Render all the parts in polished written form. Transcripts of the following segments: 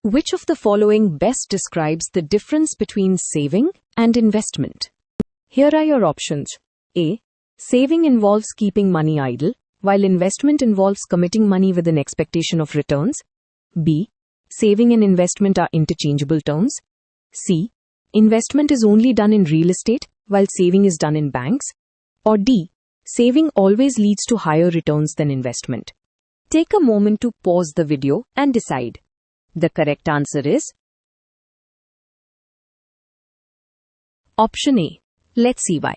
Which of the following best describes the difference between saving and investment? Here are your options. A. Saving involves keeping money idle, while investment involves committing money with an expectation of returns. B. Saving and investment are interchangeable terms. C. Investment is only done in real estate, while saving is done in banks. Or D. Saving always leads to higher returns than investment. Take a moment to pause the video and decide. The correct answer is Option A. Let's see why.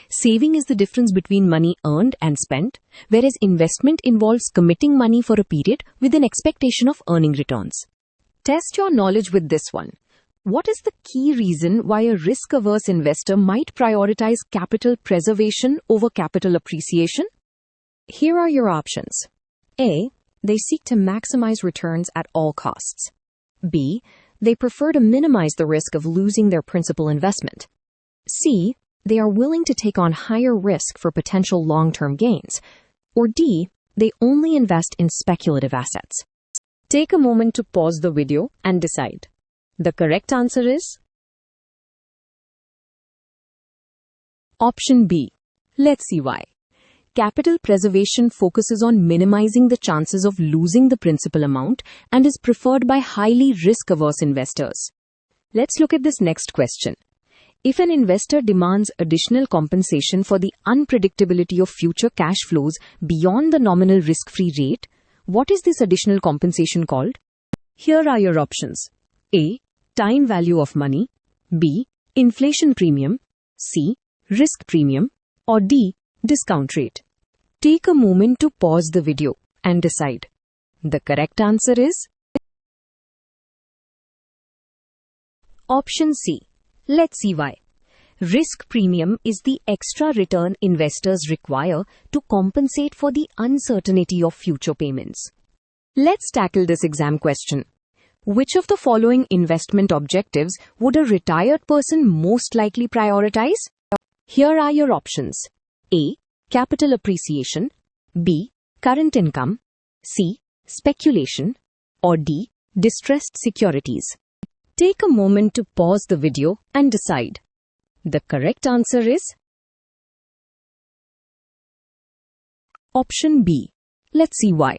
Saving is the difference between money earned and spent, whereas investment involves committing money for a period with an expectation of earning returns. Test your knowledge with this one. What is the key reason why a risk-averse investor might prioritize capital preservation over capital appreciation? Here are your options. A. They seek to maximize returns at all costs. B. They prefer to minimize the risk of losing their principal investment. C. They are willing to take on higher risk for potential long-term gains. Or D. They only invest in speculative assets. Take a moment to pause the video and decide. The correct answer is Option B. Let's see why. Capital preservation focuses on minimizing the chances of losing the principal amount and is preferred by highly risk-averse investors. Let's look at this next question. If an investor demands additional compensation for the unpredictability of future cash flows beyond the nominal risk-free rate, what is this additional compensation called? Here are your options. A. Time value of money. B. Inflation premium. C. Risk premium. Or D. Discount rate. Take a moment to pause the video and decide. The correct answer is Option C. Let's see why. Risk premium is the extra return investors require to compensate for the uncertainty of future payments. Let's tackle this exam question. Which of the following investment objectives would a retired person most likely prioritize? Here are your options. A. Capital appreciation. B. Current income. C. Speculation. Or D. Distressed securities. Take a moment to pause the video and decide. The correct answer is Option B. Let's see why.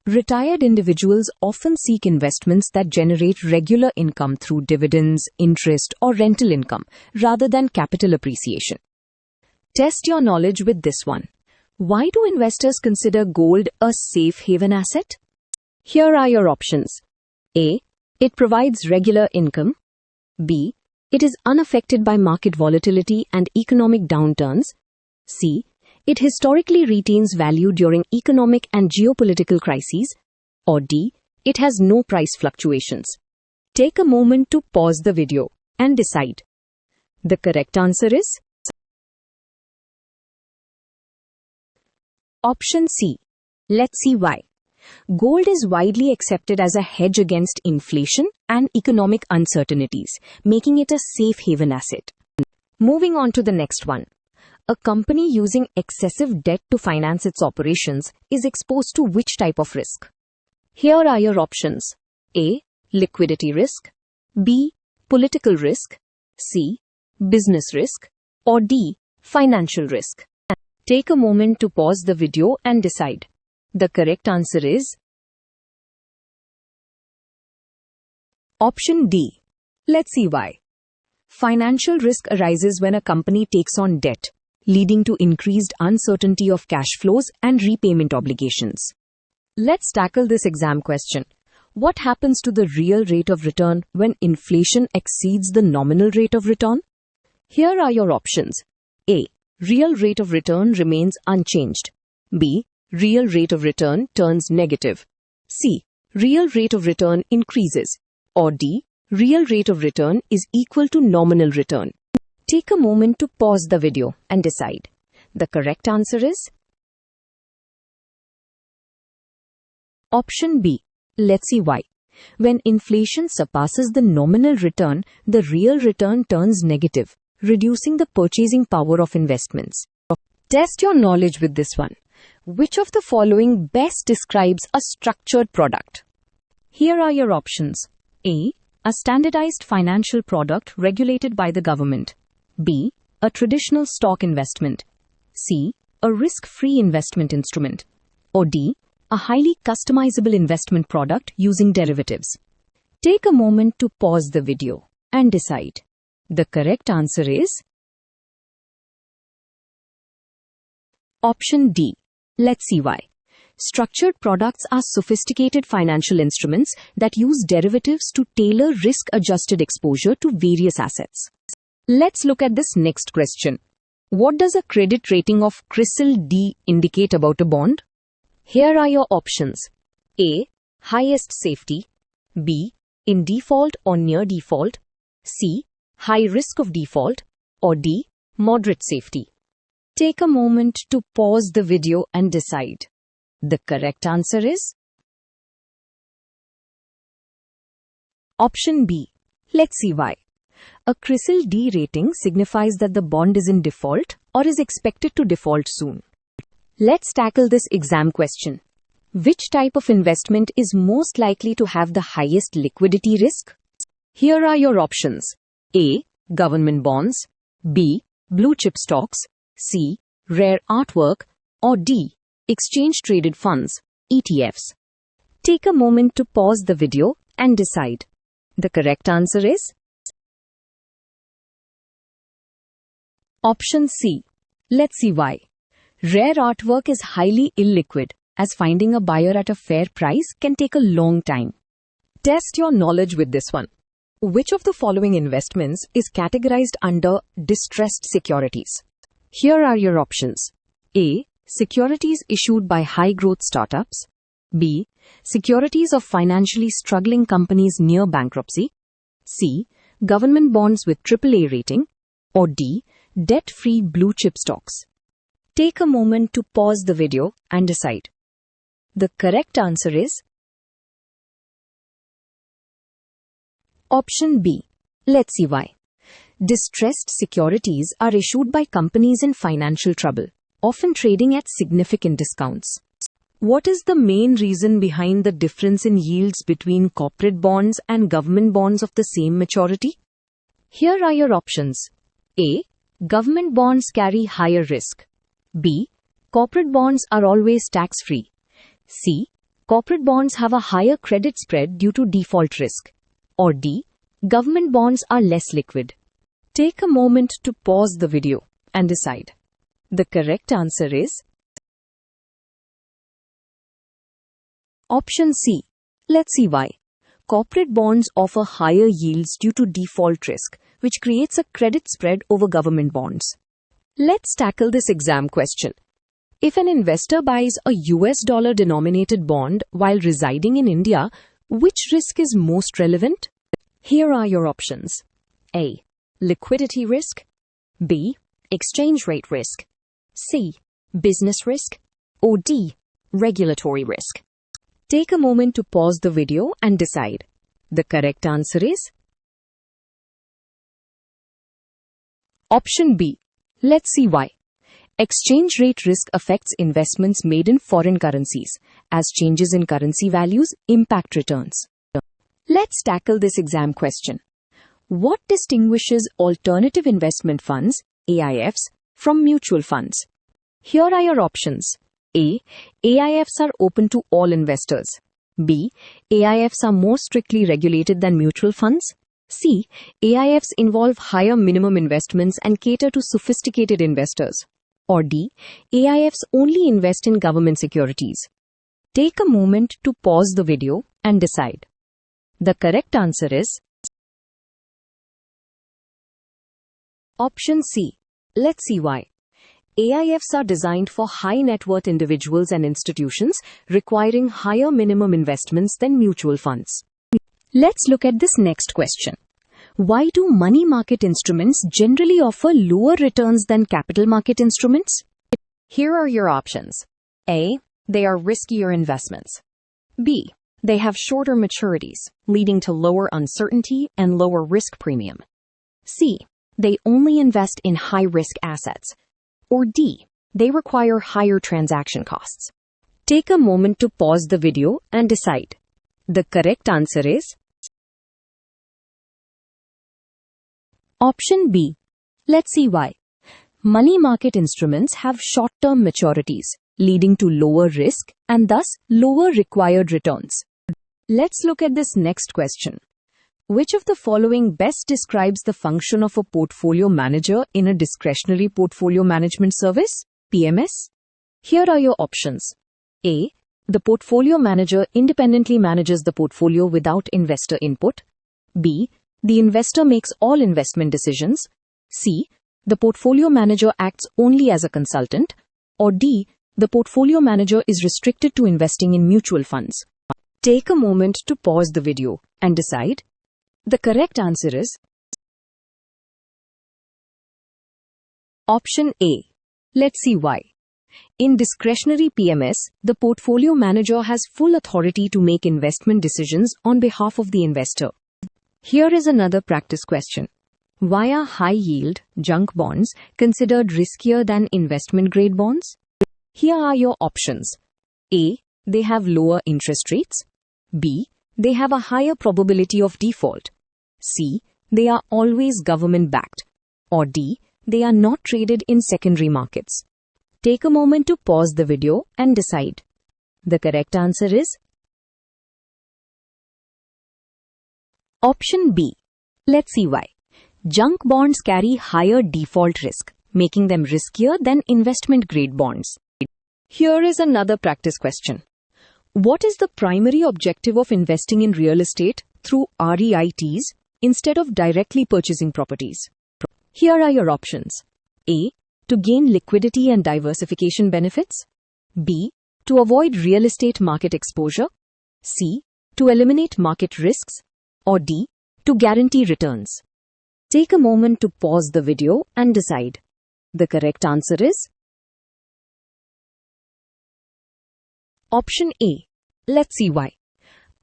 Retired individuals often seek investments that generate regular income through dividends, interest, or rental income, rather than capital appreciation. Test your knowledge with this one. Why do investors consider gold a safe haven asset? Here are your options. A. It provides regular income. B. It is unaffected by market volatility and economic downturns. C. It historically retains value during economic and geopolitical crises. Or D. It has no price fluctuations. Take a moment to pause the video and decide. The correct answer is Option C. Let's see why. Gold is widely accepted as a hedge against inflation and economic uncertainties, making it a safe haven asset. Moving on to the next one. A company using excessive debt to finance its operations is exposed to which type of risk? Here are your options. A. Liquidity risk. B. Political risk. C. Business risk. Or D. Financial risk. Take a moment to pause the video and decide. The correct answer is Option D. Let's see why. Financial risk arises when a company takes on debt, leading to increased uncertainty of cash flows and repayment obligations. Let's tackle this exam question. What happens to the real rate of return when inflation exceeds the nominal rate of return? Here are your options. A. Real rate of return remains unchanged. B. Real rate of return turns negative. C. Real rate of return increases. Or D. Real rate of return is equal to nominal return. Take a moment to pause the video and decide. The correct answer is Option B. Let's see why. When inflation surpasses the nominal return, the real return turns negative, reducing the purchasing power of investments. Test your knowledge with this one. Which of the following best describes a structured product? Here are your options. A. A standardized financial product regulated by the government. B. A traditional stock investment. C. A risk-free investment instrument. Or D. A highly customizable investment product using derivatives. Take a moment to pause the video and decide. The correct answer is option D. Let's see why. Structured products are sophisticated financial instruments that use derivatives to tailor risk-adjusted exposure to various assets. Let's look at this next question. What does a credit rating of CRISIL D indicate about a bond? Here are your options. A. Highest safety. B. In default or near default. C. High risk of default. Or D. Moderate safety. Take a moment to pause the video and decide. The correct answer is option B. Let's see why. A CRISIL D rating signifies that the bond is in default or is expected to default soon. Let's tackle this exam question. Which type of investment is most likely to have the highest liquidity risk? Here are your options. A. Government bonds. B. Blue chip stocks. C. Rare artwork. Or D. Exchange-traded funds, ETFs. Take a moment to pause the video and decide. The correct answer is option C. Let's see why. Rare artwork is highly illiquid, as finding a buyer at a fair price can take a long time. Test your knowledge with this one. Which of the following investments is categorized under distressed securities? Here are your options. A. Securities issued by high-growth startups. B. Securities of financially struggling companies near bankruptcy. C. Government bonds with AAA rating. Or D. Debt-free blue-chip stocks. Take a moment to pause the video and decide. The correct answer is option B. Let's see why. Distressed securities are issued by companies in financial trouble, often trading at significant discounts. What is the main reason behind the difference in yields between corporate bonds and government bonds of the same maturity? Here are your options. A. Government bonds carry higher risk. B. Corporate bonds are always tax-free. C. Corporate bonds have a higher credit spread due to default risk. Or D. Government bonds are less liquid. Take a moment to pause the video and decide. The correct answer is option C. Let's see why. Corporate bonds offer higher yields due to default risk, which creates a credit spread over government bonds. Let's tackle this exam question. If an investor buys a US dollar denominated bond while residing in India, which risk is most relevant? Here are your options. A. Liquidity risk. B. Exchange rate risk. C. Business risk. Or D. Regulatory risk. Take a moment to pause the video and decide. The correct answer is option B. Let's see why. Exchange rate risk affects investments made in foreign currencies, as changes in currency values impact returns. Let's tackle this exam question. What distinguishes alternative investment funds, AIFs, from mutual funds? Here are your options. A. AIFs are open to all investors. B. AIFs are more strictly regulated than mutual funds. C. AIFs involve higher minimum investments and cater to sophisticated investors. Or D. AIFs only invest in government securities. Take a moment to pause the video and decide. The correct answer is option C. Let's see why. AIFs are designed for high net worth individuals and institutions requiring higher minimum investments than mutual funds. Let's look at this next question. Why do money market instruments generally offer lower returns than capital market instruments? Here are your options. A. They are riskier investments. B. They have shorter maturities, leading to lower uncertainty and lower risk premium. C. They only invest in high-risk assets. Or D. They require higher transaction costs. Take a moment to pause the video and decide. The correct answer is Option B. Let's see why. Money market instruments have short-term maturities, leading to lower risk and thus lower required returns. Let's look at this next question. Which of the following best describes the function of a portfolio manager in a discretionary portfolio management service, PMS? Here are your options. A. The portfolio manager independently manages the portfolio without investor input. B. The investor makes all investment decisions. C. The portfolio manager acts only as a consultant. Or D. The portfolio manager is restricted to investing in mutual funds. Take a moment to pause the video and decide. The correct answer is Option A. Let's see why. In discretionary PMS, the portfolio manager has full authority to make investment decisions on behalf of the investor. Here is another practice question. Why are high-yield, junk bonds considered riskier than investment-grade bonds? Here are your options. A. They have lower interest rates. B. They have a higher probability of default. C. They are always government-backed. Or D. They are not traded in secondary markets. Take a moment to pause the video and decide. The correct answer is Option B. Let's see why. Junk bonds carry higher default risk, making them riskier than investment-grade bonds. Here is another practice question. What is the primary objective of investing in real estate through REITs instead of directly purchasing properties? Here are your options. A. To gain liquidity and diversification benefits. B. To avoid real estate market exposure. C. To eliminate market risks. Or D. To guarantee returns. Take a moment to pause the video and decide. The correct answer is Option A. Let's see why.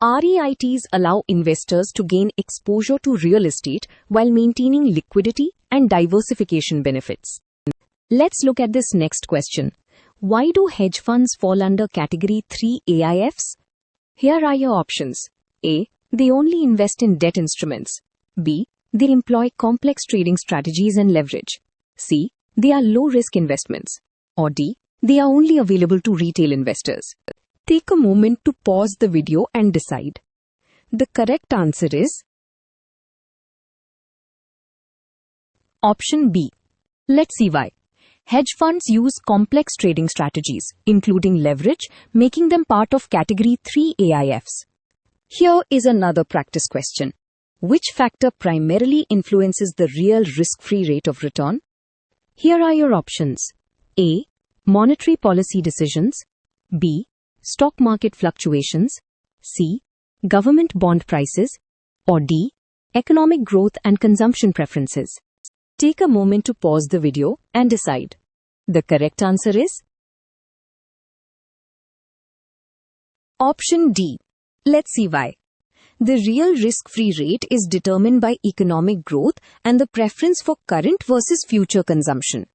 REITs allow investors to gain exposure to real estate while maintaining liquidity and diversification benefits. Let's look at this next question. Why do hedge funds fall under Category 3 AIFs? Here are your options. A. They only invest in debt instruments. B. They employ complex trading strategies and leverage. C. They are low-risk investments. Or D. They are only available to retail investors. Take a moment to pause the video and decide. The correct answer is Option B. Let's see why. Hedge funds use complex trading strategies, including leverage, making them part of Category 3 AIFs. Here is another practice question. Which factor primarily influences the real risk-free rate of return? Here are your options. A. Monetary policy decisions. B. Stock market fluctuations. C. Government bond prices. Or D. Economic growth and consumption preferences. Take a moment to pause the video and decide. The correct answer is Option D. Let's see why. The real risk-free rate is determined by economic growth and the preference for current versus future consumption.